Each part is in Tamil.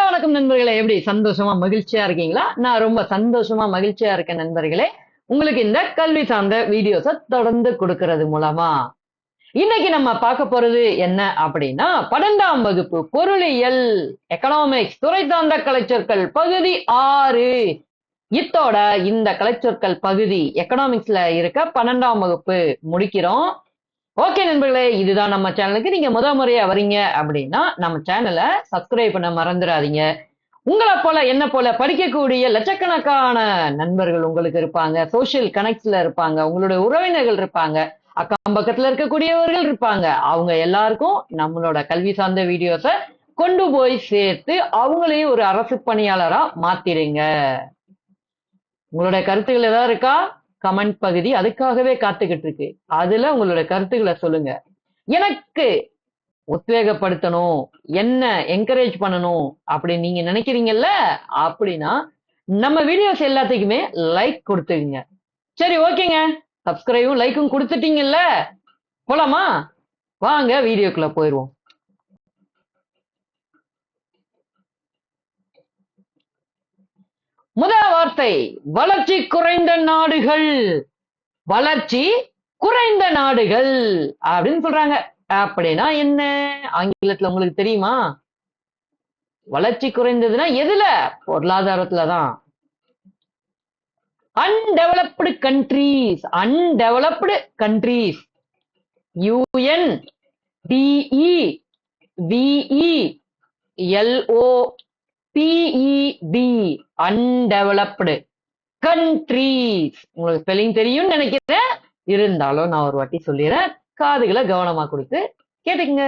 வணக்கம் நண்பர்களே. எப்படி சந்தோஷமா மகிழ்ச்சியா இருக்கீங்களா? நான் ரொம்ப சந்தோஷமா மகிழ்ச்சியா இருக்கேன் நண்பர்களே. உங்களுக்கு இந்த கல்வி சார்ந்த வீடியோஸ தொடர்ந்து கொடுக்கறது மூலமா இன்னைக்கு நம்ம பார்க்க போறது என்ன அப்படின்னா 12ஆம் வகுப்பு பொருளியல் எக்கனாமிக்ஸ் துறை சார்ந்த கலைச்சொற்கள் பகுதி 6. இத்தோட இந்த கலைச்சொற்கள் பகுதி எக்கனாமிக்ஸ்ல இருக்க 12ஆம் வகுப்பு முடிக்கிறோம். ஓகே நண்பர்களே, இதுதான் நம்ம சேனலுக்கு நீங்க முறையா வரீங்க அப்படின்னா நம்ம சேனலை சப்ஸ்கிரைப் பண்ண மறந்துடாதீங்க. உங்களை போல என்ன போல படிக்கக்கூடிய லட்சக்கணக்கான நண்பர்கள் உங்களுக்கு இருப்பாங்க, சோசியல் கனெக்ட்ஸ்ல இருப்பாங்க, உங்களுடைய உறவினர்கள் இருப்பாங்க, அக்கம் பக்கத்துல இருக்கக்கூடியவர்கள் இருப்பாங்க. அவங்க எல்லாருக்கும் நம்மளோட கல்வி சார்ந்த வீடியோஸ கொண்டு போய் சேர்த்து அவங்களையும் ஒரு அரசு பணியாளரா மாத்திடுங்க. உங்களுடைய கருத்துக்கள் ஏதாவது இருக்கா? கமெண்ட் பகுதி அதுக்காகவே காத்துக்கிட்டு இருக்கு. அதுல உங்களோட கருத்துக்களை சொல்லுங்க. எனக்கு உத்வேகப்படுத்தணும், என்ன என்கரேஜ் பண்ணணும் அப்படின்னு நீங்க நினைக்கிறீங்கல்ல, அப்படின்னா நம்ம வீடியோஸ் எல்லாத்துக்குமே லைக் கொடுத்துருங்க. சரி, ஓகேங்க. சப்ஸ்கிரைபும் லைக்கும் கொடுத்துட்டீங்கல்ல, போலாமா? வாங்க வீடியோக்குள்ள போயிருவோம். முதல் வார்த்தை வளர்ச்சி குறைந்த நாடுகள். வளர்ச்சி குறைந்த நாடுகள் அப்படின்னு சொல்றாங்க. அப்படின்னா என்ன ஆங்கிலத்துல உங்களுக்கு தெரியுமா? வளர்ச்சி குறைந்ததுன்னா எதுல? பொருளாதாரத்துலதான். Undeveloped countries. Undeveloped countries. UNDEVELOPED. Undeveloped countries. உங்களுக்கு ஸ்பெல்லிங் தெரியும் நினைக்கிறேன், இருந்தாலும் நான் ஒரு வாட்டி சொல்லிடுறேன், காதுகளை கவனமா கொடுத்து கேட்டுக்குங்க.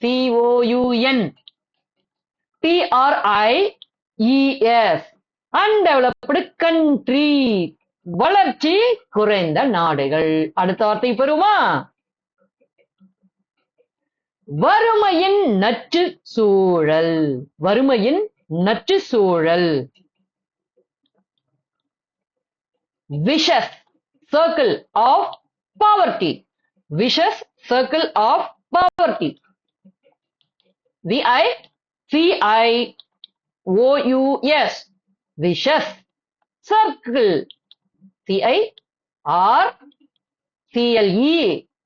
COUNTRIES அன்டெவலப்டு கண்ட்ரீஸ், வளர்ச்சி குறைந்த நாடுகள். அடுத்த வார்த்தை பெறுமா? வறுமையின் நச்சு சூழல். வறுமையின் நச்சு சூழல். Vicious circle of poverty. Vicious circle of poverty. VICIOUS. Vicious circle. CIRCLE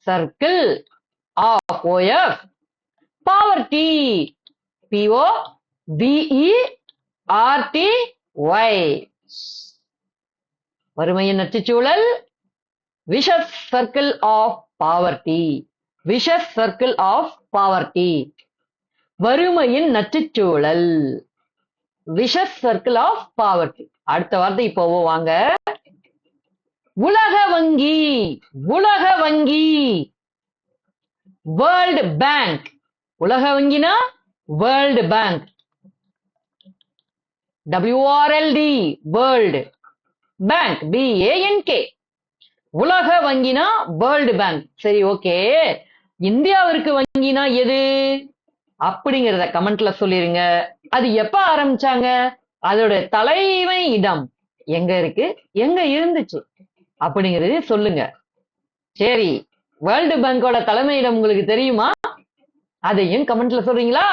circle of poverty. POVERTY. வறுமையின் நச்சுச்சூழல். Vicious circle of poverty. Vicious circle of poverty. வறுமையின் நச்சுச்சூழல். Vicious circle of poverty. அடுத்த வார்த்தை இப்போ வாங்க. உலக வங்கி. உலக வங்கி. World bank. உலக வங்கினா world bank. WORLD world bank. BANK. உலக வங்கினா வேர்ல்டு பேங்க். சரி, ஓகே. இந்தியாவிற்கு வங்கினா எது அப்படிங்கறத கமெண்ட்ல சொல்லிருங்க. அது எப்ப ஆரம்பிச்சாங்க, அதோட தலைமை இடம் எங்க இருக்கு, எங்க இருந்துச்சு அப்படிங்கறது சொல்லுங்க. சரி, வேர்ல்டு பேங்கோட தலைமையிடம் உங்களுக்கு தெரியுமா? அதையும் கமெண்ட்ல சொல்றீங்களா?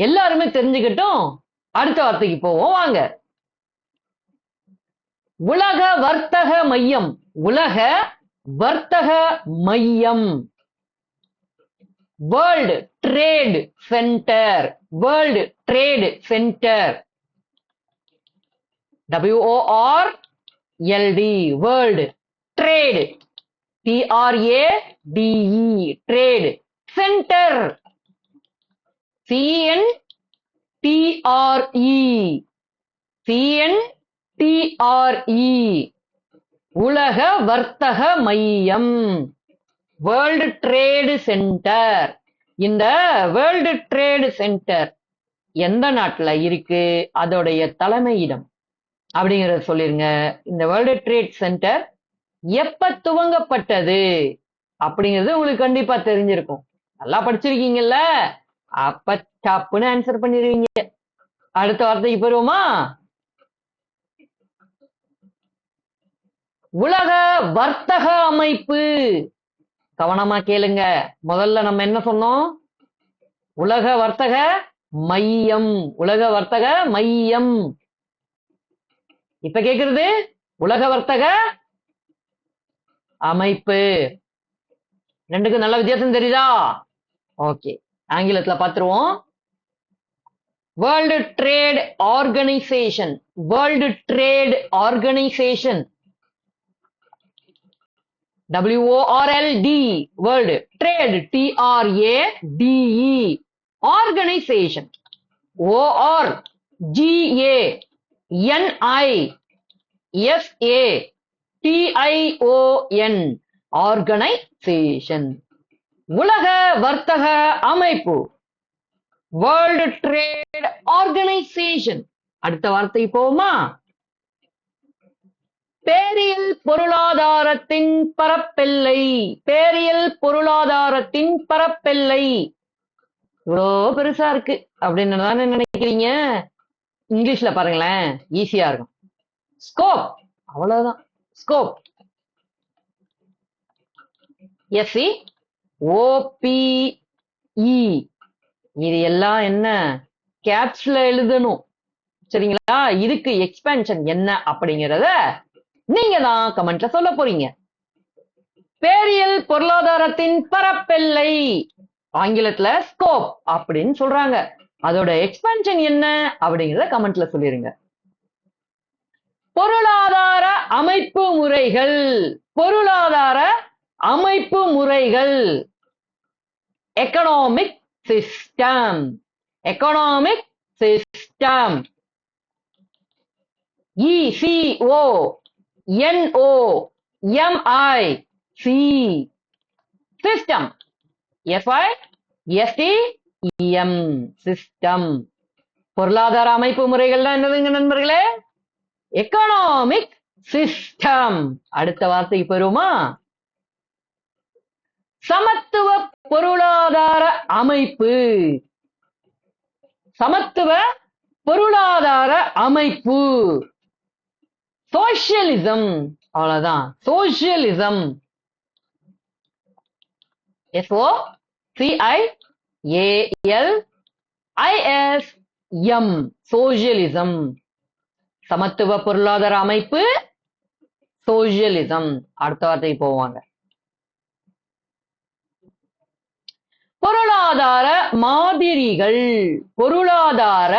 எல்லாருமே தெரிஞ்சுக்கிட்டும். அடுத்த வார்த்தைக்கு போவோம் வாங்க. உலக வர்த்தக மையம். உலக வர்த்தக மையம். World trade centre. World trade centre. WORLD world trade. TRADE trade centre. CENTRE உலக வர்த்தக மையம். World trade centre. இந்த வேர்ல்டு ட்ரேட் சென்டர் எந்த நாட்டுல இருக்கு, அதோடைய தலைமையிடம் அப்படிங்கறத சொல்லிருங்க. இந்த வேர்ல்டு ட்ரேட் சென்டர் எப்ப துவங்கப்பட்டது அப்படிங்கிறது உங்களுக்கு கண்டிப்பா தெரிஞ்சிருக்கும். நல்லா படிச்சிருக்கீங்கல்ல, அப்ப டப்புன்னு ஆன்சர் பண்ணிடுவீங்க. அடுத்த வார்த்தைக்கு போயிருவோமா? உலக வர்த்தக அமைப்பு. கவனமா கேளுங்க. முதல்ல நம்ம என்ன சொன்னோம்? உலக வர்த்தக மையம், உலக வர்த்தக மையம். இப்ப கேக்குறது உலக வர்த்தக அமைப்பு. ரெண்டுக்கும் நல்ல வித்தியாசம் தெரியுதா? ஓகே, ஆங்கிலத்துல பாத்துருவோம். World trade organisation, world trade organisation, WORLD, world trade, TRADE, organisation, ORGANISATION, organisation, உலக வர்த்தக அமைப்பு, வேர்ல்டு ட்ரேட் ஆர்கனைசேஷன். அடுத்த வார்த்தை போமா? பேரியல் பொருளாதாரத்தின் பரப்பெல்லை, பேரியல் பொருளாதாரத்தின் பரப்பெல்லை. இவ்வளோ பெருசா இருக்கு அப்படின்னு தானே நினைக்கிறீங்க? இங்கிலீஷ்ல பாருங்களேன், ஈஸியா இருக்கும். ஸ்கோப், அவ்வளவுதான். Scope, SCOPE. இது எல்லாம் என்ன? கேப்ஸ்ல எழுதணும், சரிங்களா? இதுக்கு எக்ஸ்பென்ஷன் என்ன அப்படிங்கறத நீங்க தான் கமெண்ட்ல சொல்ல போறீங்க. பேரியல் பொருளாதாரத்தின் பரப்பெல்லை, ஆங்கிலத்துல ஸ்கோப் அப்படின்னு சொல்றாங்க. அதோட எக்ஸ்பென்ஷன் என்ன அப்படிங்கறத கமெண்ட்ல சொல்லிருங்க. பொருளாதார அமைப்பு முறைகள், பொருளாதார அமைப்பு முறைகள், economic system, economic system, ECONOMIC, system, SISTEM, system. பொருளாதார அமைப்பு முறைகள் தான் என்னதுங்க நண்பர்களே? Economic system. அடுத்த வார்த்தைக்கு போயிருமா? சமத்துவ பொருளாதார அமைப்பு, சமத்துவ பொருளாதார அமைப்பு, சோசியலிசம், அவ்வளவுதான். Socialism, SOCIALISM, socialism. சமத்துவ பொருளாதார அமைப்பு, சோசியலிசம். அடுத்த வார்த்தைக்கு போவாங்க. பொருளாதார மாதிரிகள், பொருளாதார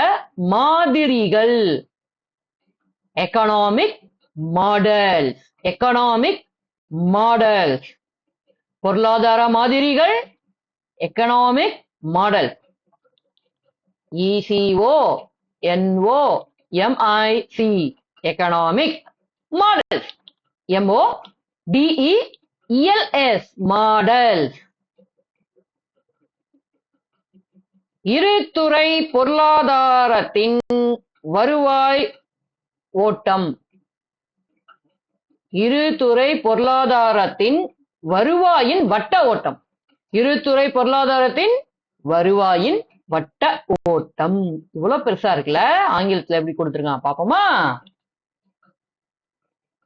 மாதிரிகள், எக்கனாமிக் மாடல்ஸ், எக்கனாமிக் மாடல்ஸ். பொருளாதார மாதிரிகள், economic model, ECONOMIC, economic models, MODELS, models. இருதுறை பொருளாதாரத்தின் வருவாய் ஓட்டம், இருதுறை பொருளாதாரத்தின் வருவாயின் வட்ட ஓட்டம், இருதுறை பொருளாதாரத்தின் வருவாயின் வட்ட ஓட்டம். இவ்வளவு பெருசா இருக்குல்ல? ஆங்கிலத்துல எப்படி கொடுத்திருக்காங்க பாப்போமா?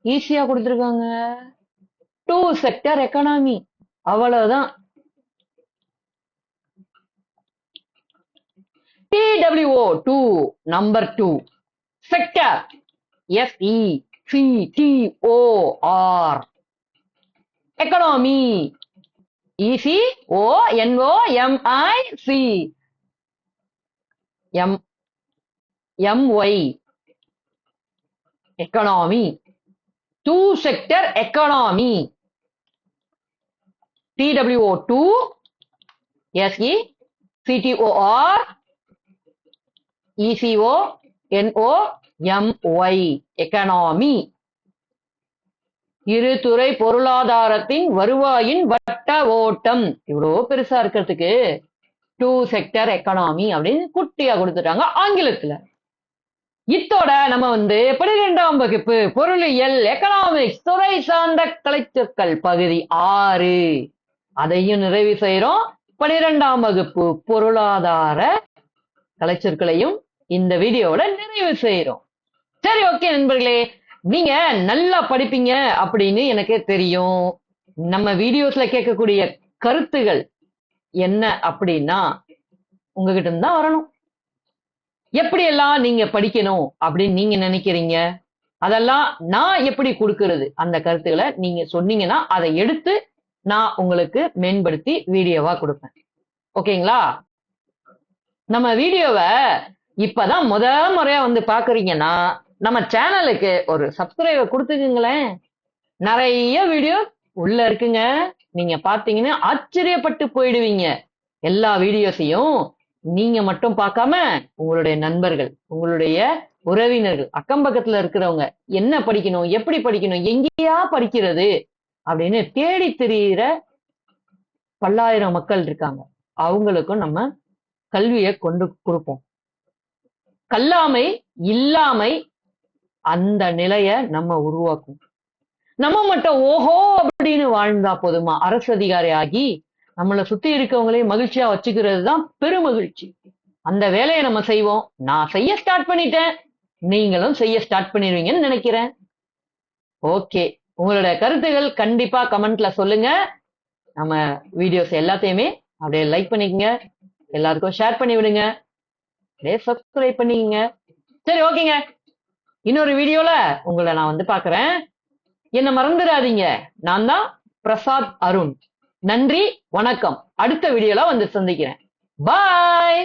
ஈஸியா கொடுத்திருக்காங்க. 2 செக்டர் எக்கானமி, அவ்வளவுதான். TWO2, number 2, sector, SECTOR, economy, ECONOMIC, MY, economy. 2 sector economy, TWO2, SECTOR, ECONOMY, economy. இருதுறை பொருளாதாரத்தின் வருவாயின் வட்ட ஓட்டம். இவ்வளவு பெருசா இருக்கிறதுக்கு 2 செக்டர் எக்கனாமி அப்படின்னு குட்டியா கொடுத்துட்டாங்க ஆங்கிலத்துல. இத்தோட நம்ம 12ஆம் வகுப்பு பொருளியல் எக்கனாமிக்ஸ் துறை சார்ந்த கலைச்சொற்கள் பகுதி 6 அதையும் நிறைவு செய்யறோம். 12ஆம் வகுப்பு பொருளாதார கலைச்சொற்களையும் இந்த வீடியோவோட நிறைவு செய்யறோம். சரி, ஓகே நண்பர்களே, நீங்க நல்லா படிப்பீங்க அப்படின்னு எனக்கு தெரியும். நம்ம வீடியோஸ்ல கேட்கக்கூடிய கருத்துகள் என்ன அப்படின்னா உங்ககிட்ட தான் வரணும். எப்படியெல்லாம் நீங்க படிக்கணும் அப்படின்னு நீங்க நினைக்கிறீங்க, அதெல்லாம் நான் எப்படி கொடுக்கிறது அந்த கருத்துக்களை நீங்க சொன்னீங்கன்னா அதை எடுத்து நான் உங்களுக்கு மேம்படுத்தி வீடியோவா கொடுப்பேன். ஓகேங்களா? நம்ம வீடியோவை இப்பதான் முறையா வந்து பாக்குறீங்கன்னா நம்ம சேனலுக்கு ஒரு சப்ஸ்கிரைபர் கொடுத்துக்குங்களேன். நிறைய வீடியோ உள்ள இருக்குங்க. நீங்க பாத்தீங்கன்னா ஆச்சரியப்பட்டு போயிடுவீங்க. எல்லா வீடியோஸையும் நீங்க மட்டும் பார்க்காம உங்களுடைய நண்பர்கள், உங்களுடைய உறவினர்கள், அக்கம் பக்கத்துல இருக்கிறவங்க என்ன படிக்கணும், எப்படி படிக்கணும், எங்கேயா படிக்கிறது அப்படின்னு தேடி திரியிற பல்லாயிரம் மக்கள் இருக்காங்க. அவங்களுக்கும் நம்ம கல்வியை கொண்டு கொடுப்போம். கல்லாமை இல்லாமை அந்த நிலைய நம்ம உருவாக்கும். நம்ம மட்டும் ஓஹோ அப்படின்னு வாழ்ந்தா போதுமா? அரசு அதிகாரி ஆகி நம்மளை சுத்தி இருக்கவங்களையும் மகிழ்ச்சியா வச்சுக்கிறது தான் பெருமகிழ்ச்சி. அந்த வேலையை நம்ம செய்வோம். நான் செய்ய ஸ்டார்ட் பண்ணிட்டேன், நீங்களும் செய்ய ஸ்டார்ட் பண்ணிடுவீங்கன்னு நினைக்கிறேன். ஓகே, உங்களோட கருத்துகள் கண்டிப்பா கமெண்ட்ல சொல்லுங்க. நம்ம வீடியோஸ் எல்லாத்தையுமே அப்படியே லைக் பண்ணிக்கங்க, எல்லாருக்கும் ஷேர் பண்ணி விடுங்க, அப்படியே சப்ஸ்கிரைப் பண்ணிக்கங்க. சரி, ஓகேங்க. இன்னொரு வீடியோல உங்களை நான் வந்து பாக்குறேன். என்ன மறந்துடாதீங்க. நான் தான் பிரசாத் அருண். நன்றி, வணக்கம். அடுத்த வீடியோல வந்து சந்திக்கிறேன். பாய்.